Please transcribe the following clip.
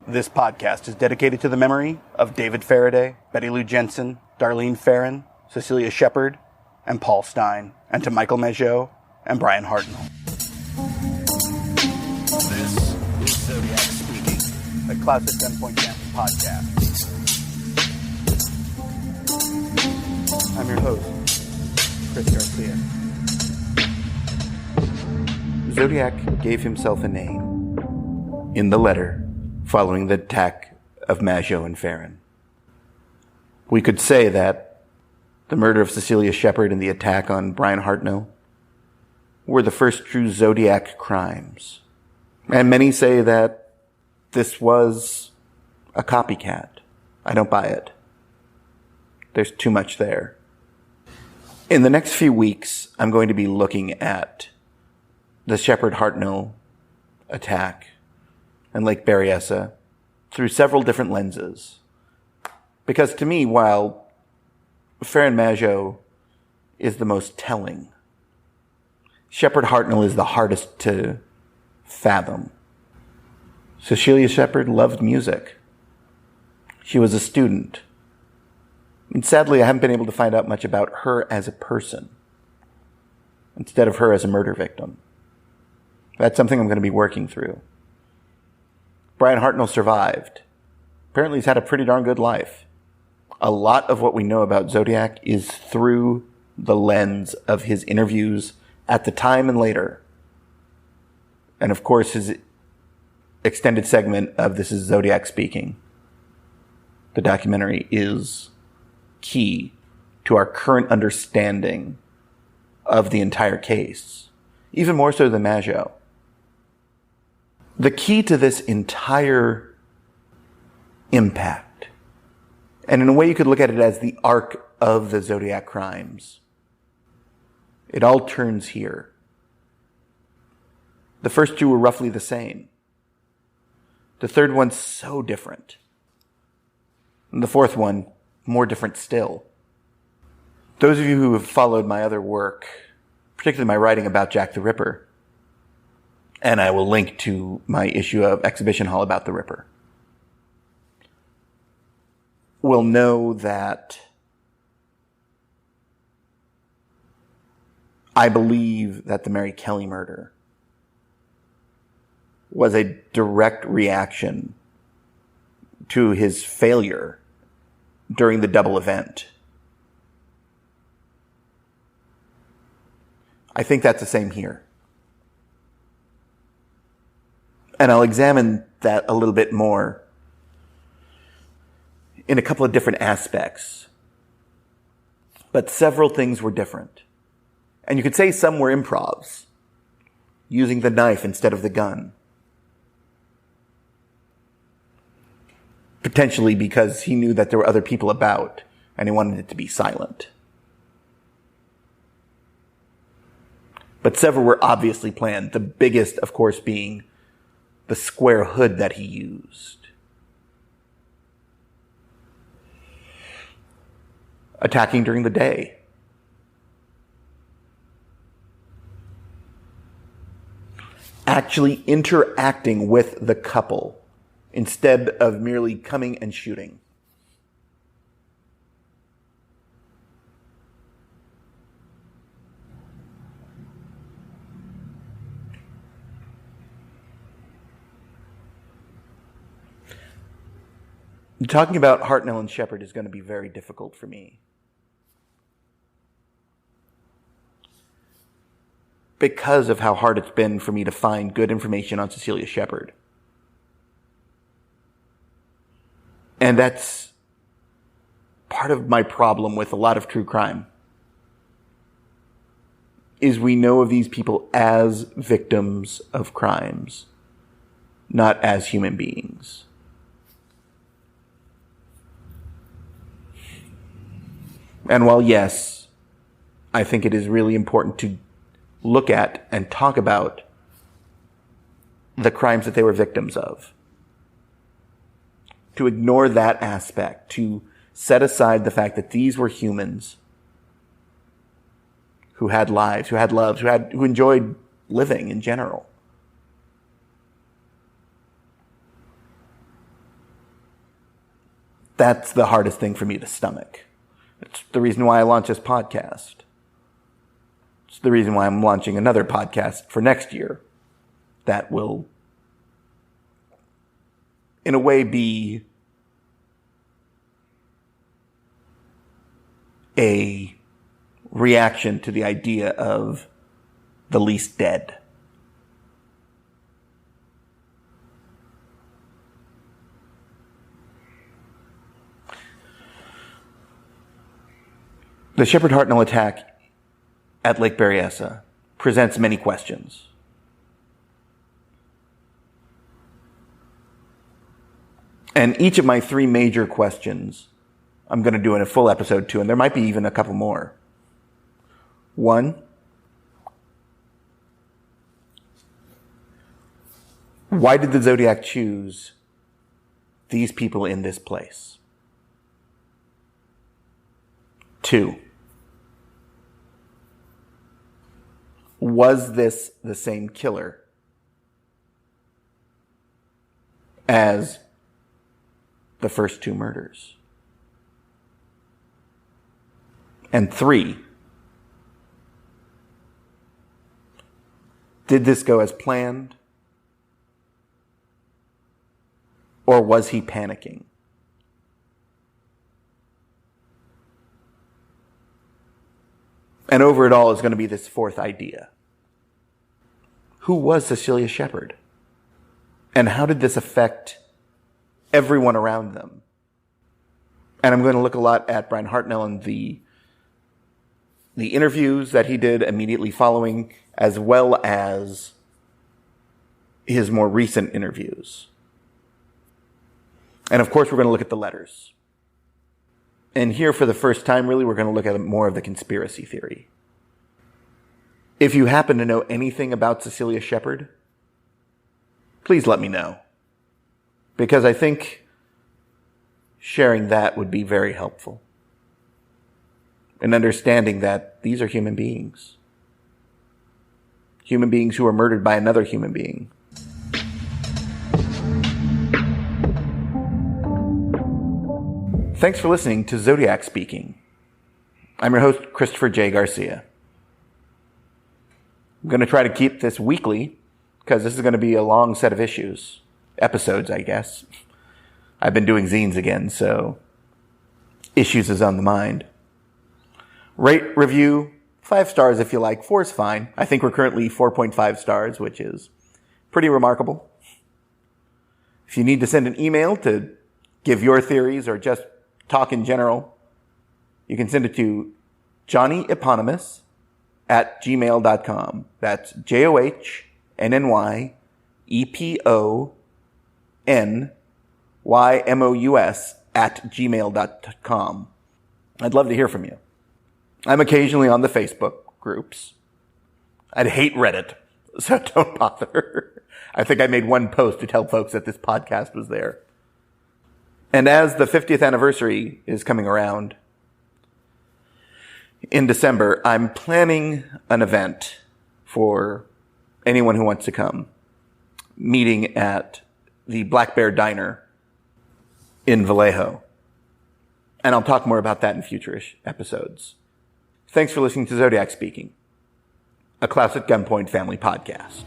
This podcast is dedicated to the memory of David Faraday, Betty Lou Jensen, Darlene Farron, Cecilia Shepard, and Paul Stein, and to Michael Mageau and Brian Hartnell. This is Zodiac Speaking, the Classic 10-Point Champion podcast. I'm your host, Chris Garcia. Zodiac gave himself a name in the letter following the attack of Mageau and Farron. We could say that the murder of Cecilia Shepard and the attack on Brian Hartnell were the first true Zodiac crimes. And many say that this was a copycat. I don't buy it. There's too much there. In the next few weeks, I'm going to be looking at the Shepard-Hartnell attack and Lake Berryessa through several different lenses. Because to me, while Farron Mageau is the most telling, Shepard-Hartnell is the hardest to fathom. Cecilia Shepard loved music. She was a student. And sadly, I haven't been able to find out much about her as a person, instead of her as a murder victim. That's something I'm going to be working through. Brian Hartnell survived. Apparently he's had a pretty darn good life. A lot of what we know about Zodiac is through the lens of his interviews at the time and later. And of course his extended segment of This is Zodiac Speaking. The documentary is key to our current understanding of the entire case. Even more so than Mageau. The key to this entire impact, and in a way you could look at it as the arc of the Zodiac crimes, it all turns here. The first two were roughly the same. The third one's so different. And the fourth one, more different still. Those of you who have followed my other work, particularly my writing about Jack the Ripper, and I will link to my issue of Exhibition Hall about the Ripper, will know that I believe that the Mary Kelly murder was a direct reaction to his failure during the double event. I think that's the same here. And I'll examine that a little bit more in a couple of different aspects. But several things were different. And you could say some were improvs, using the knife instead of the gun. Potentially because he knew that there were other people about, and he wanted it to be silent. But several were obviously planned, the biggest, of course, being the square hood that he used. Attacking during the day. Actually interacting with the couple instead of merely coming and shooting. Talking about Hartnell and Shepard is going to be very difficult for me. Because of how hard it's been for me to find good information on Cecilia Shepard. And that's part of my problem with a lot of true crime. Is we know of these people as victims of crimes, not as human beings. And while yes, I think it is really important to look at and talk about the crimes that they were victims of, to ignore that aspect, to set aside the fact that these were humans who had lives, who had loves, who enjoyed living in general. That's the hardest thing for me to stomach. It's the reason why I launched this podcast. It's the reason why I'm launching another podcast for next year that will, in a way, be a reaction to the idea of the least dead. The Shepard-Hartnell attack at Lake Berryessa presents many questions. And each of my three major questions I'm going to do in a full episode 2, and there might be even a couple more. 1, why did the Zodiac choose these people in this place? 2, was this the same killer as the first 2 murders? And 3, did this go as planned? Or was he panicking? And over it all is going to be this 4th idea. Who was Cecilia Shepard? And how did this affect everyone around them? And I'm going to look a lot at Brian Hartnell and the interviews that he did immediately following, as well as his more recent interviews. And of course, we're going to look at the letters. And here, for the first time, really, we're going to look at more of the conspiracy theory. If you happen to know anything about Cecilia Shepard, please let me know. Because I think sharing that would be very helpful. And understanding that these are human beings. Human beings who are murdered by another human being. Thanks for listening to Zodiac Speaking. I'm your host, Christopher J. Garcia. I'm going to try to keep this weekly, because this is going to be a long set of episodes, I guess. I've been doing zines again, so issues is on the mind. Rate, review, 5 stars if you like. 4 is fine. I think we're currently 4.5 stars, which is pretty remarkable. If you need to send an email to give your theories or just talk in general, you can send it to johnnyeponymous@gmail.com. That's JOHNNYEPONYMOUS@gmail.com. I'd love to hear from you. I'm occasionally on the Facebook groups. I'd hate Reddit, so don't bother. I think I made one post to tell folks that this podcast was there. And as the 50th anniversary is coming around in December, I'm planning an event for anyone who wants to come, meeting at the Black Bear Diner in Vallejo. And I'll talk more about that in future episodes. Thanks for listening to Zodiac Speaking, a Klaus at Gunpoint family podcast.